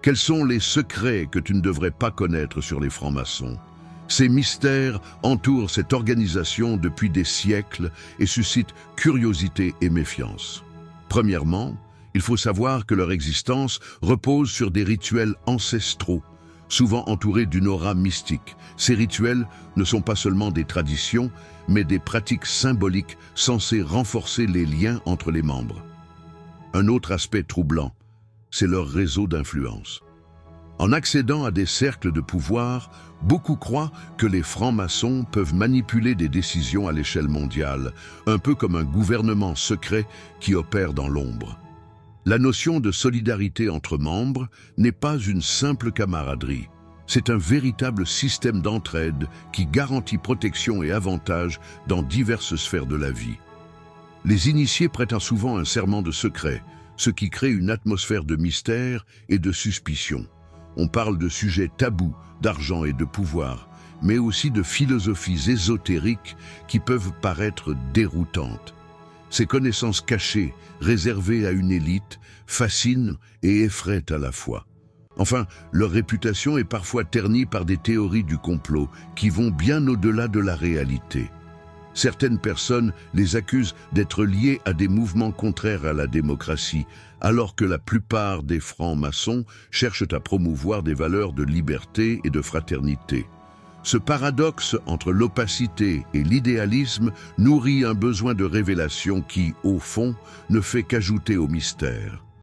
Quels sont les secrets que tu ne devrais pas connaître sur les francs-maçons? Ces mystères entourent cette organisation depuis des siècles et suscitent curiosité et méfiance. Premièrement, il faut savoir que leur existence repose sur des rituels ancestraux, souvent entourés d'une aura mystique. Ces rituels ne sont pas seulement des traditions, mais des pratiques symboliques censées renforcer les liens entre les membres. Un autre aspect troublant, c'est leur réseau d'influence. En accédant à des cercles de pouvoir, beaucoup croient que les francs-maçons peuvent manipuler des décisions à l'échelle mondiale, un peu comme un gouvernement secret qui opère dans l'ombre. La notion de solidarité entre membres n'est pas une simple camaraderie. C'est un véritable système d'entraide qui garantit protection et avantages dans diverses sphères de la vie. Les initiés prêtent souvent un serment de secret, ce qui crée une atmosphère de mystère et de suspicion. On parle de sujets tabous, d'argent et de pouvoir, mais aussi de philosophies ésotériques qui peuvent paraître déroutantes. Ces connaissances cachées, réservées à une élite, fascinent et effraient à la fois. Enfin, leur réputation est parfois ternie par des théories du complot qui vont bien au-delà de la réalité. Certaines personnes les accusent d'être liées à des mouvements contraires à la démocratie, alors que la plupart des francs-maçons cherchent à promouvoir des valeurs de liberté et de fraternité. Ce paradoxe entre l'opacité et l'idéalisme nourrit un besoin de révélation qui, au fond, ne fait qu'ajouter au mystère.